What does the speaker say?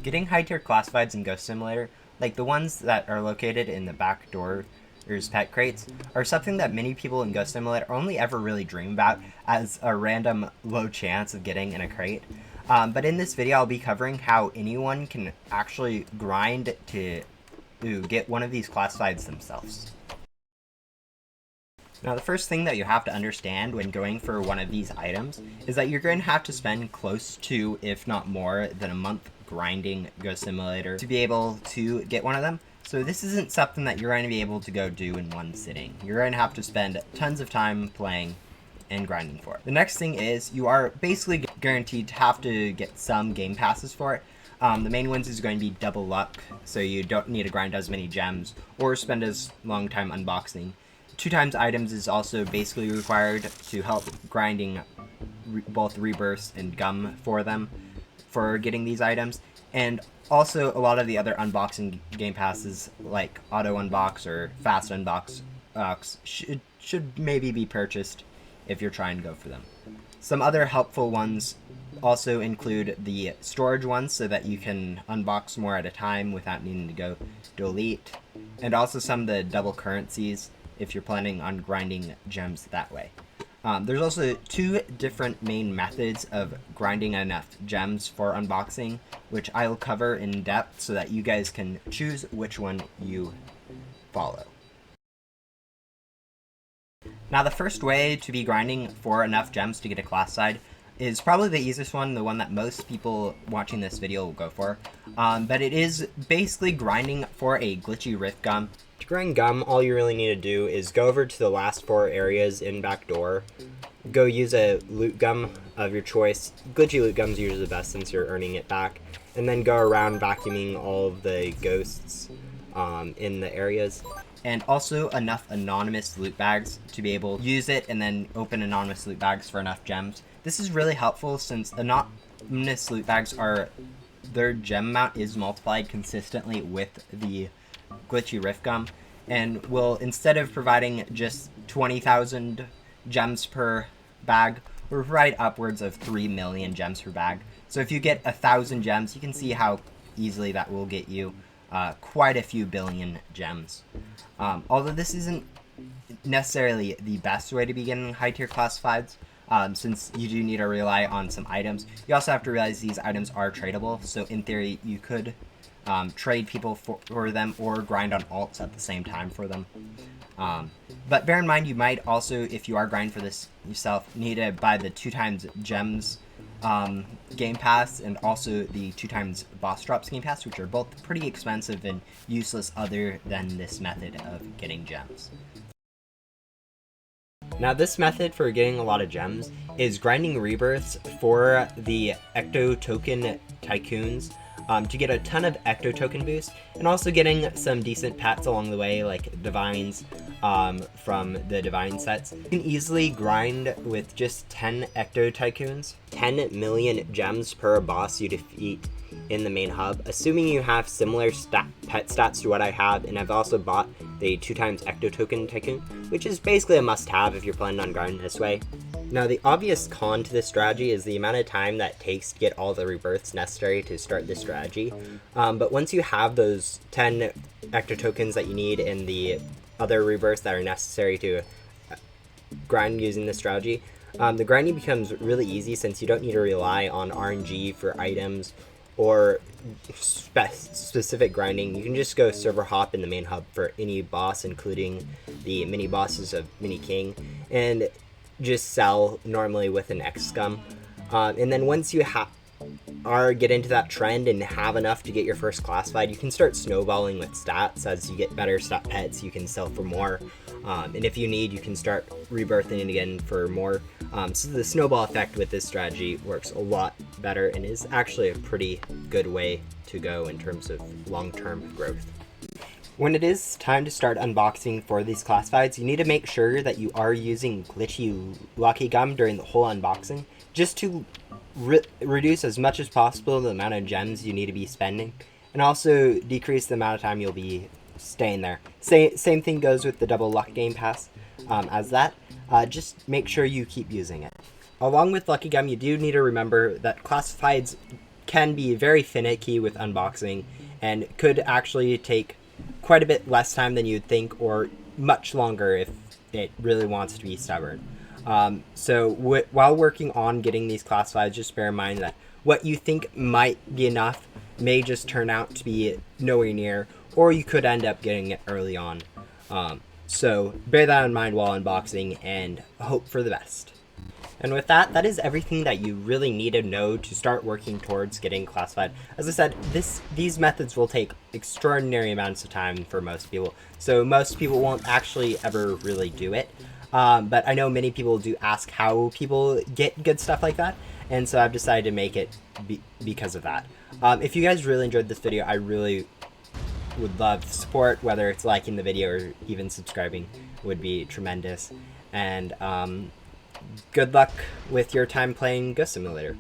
Getting high tier classifieds in Ghost Simulator, like the ones that are located in the Backdoor pet crates, are something that many people in Ghost Simulator only ever really dream about as a random low chance of getting in a crate. But in this video I'll be covering how anyone can actually grind to get one of these classifieds themselves. Now the first thing that you have to understand when going for one of these items is that you're going to have to spend close to, if not more than a month grinding Ghost Simulator to be able to get one of them. So this isn't something that you're going to be able to go do in one sitting. You're going to have to spend tons of time playing and grinding for it. The next thing is you are basically guaranteed to have to get some game passes for it. The main ones is going to be double luck, so you don't need to grind as many gems or spend as long time unboxing. 2x items is also basically required to help grinding both Rebirth and Gum for them for getting these items. And also a lot of the other unboxing game passes like auto unbox or fast unbox should maybe be purchased if you're trying to go for them. Some other helpful ones also include the storage ones so that you can unbox more at a time without needing to go to elite, and also some of the double currencies if you're planning on grinding gems that way. There's also two different main methods of grinding enough gems for unboxing, which I'll cover in depth so that you guys can choose which one you follow. Now the first way to be grinding for enough gems to get a classified is probably the easiest one, the one that most people watching this video will go for. But it is basically grinding for a Glitchy Rift Gum. To grind Gum, all you really need to do is go over to the last 4 areas in Backdoor. Go use a loot gum of your choice. Glitchy loot gum's usually the best since you're earning it back. And then go around vacuuming all of the ghosts in the areas. And also enough anonymous loot bags to be able to use it and then open anonymous loot bags for enough gems. This is really helpful since anonymous loot bags their gem amount is multiplied consistently with the Glitchy Rift Gum, and will, instead of providing just 20,000 gems per bag, will provide upwards of 3 million gems per bag. So if you get 1,000 gems, you can see how easily that will get you quite a few billion gems. Although this isn't necessarily the best way to begin high tier classifieds, since you do need to rely on some items. You also have to realize these items are tradable, so in theory you could trade people for them or grind on alts at the same time for them. But bear in mind, you might also, if you are grinding for this yourself, need to buy the 2x gems game pass and also the 2x boss drops game pass, which are both pretty expensive and useless other than this method of getting gems. Now this method for getting a lot of gems is grinding rebirths for the Ecto Token Tycoons to get a ton of Ecto Token boost, and also getting some decent pets along the way like Divines from the Divine sets. You can easily grind with just 10 Ecto Tycoons, 10 million gems per boss you defeat in the main hub, assuming you have similar pet stats to what I have, and I've also bought the 2x Ecto Token Tycoon, which is basically a must-have if you're planning on grinding this way. Now the obvious con to this strategy is the amount of time that it takes to get all the rebirths necessary to start this strategy, but once you have those 10 Ecto Tokens that you need and the other rebirths that are necessary to grind using this strategy, the grinding becomes really easy since you don't need to rely on RNG for items or specific grinding. You can just go server hop in the main hub for any boss, including the mini bosses of Mini King, and just sell normally with an X Gum. And then once you get into that trend and have enough to get your first classified, you can start snowballing with stats. As you get better stat pets, you can sell for more. And if you need, you can start rebirthing it again for more. So the snowball effect with this strategy works a lot better and is actually a pretty good way to go in terms of long-term growth. When it is time to start unboxing for these classifieds, you need to make sure that you are using Glitchy Lucky Gum during the whole unboxing, just to reduce as much as possible the amount of gems you need to be spending, and also decrease the amount of time you'll be staying there. Same thing goes with the double luck game pass as that. Just make sure you keep using it. Along with Lucky Gum, you do need to remember that classifieds can be very finicky with unboxing and could actually take quite a bit less time than you'd think, or much longer if it really wants to be stubborn. While working on getting these classifieds, just bear in mind that what you think might be enough may just turn out to be nowhere near, or you could end up getting it early on. So bear that in mind while unboxing and hope for the best. And with that, that is everything that you really need to know to start working towards getting classified. As I said, these methods will take extraordinary amounts of time for most people, so most people won't actually ever really do it. But I know many people do ask how people get good stuff like that, and so I've decided to make it because of that. If you guys really enjoyed this video, I really would love support, whether it's liking the video or even subscribing would be tremendous. And good luck with your time playing Ghost Simulator.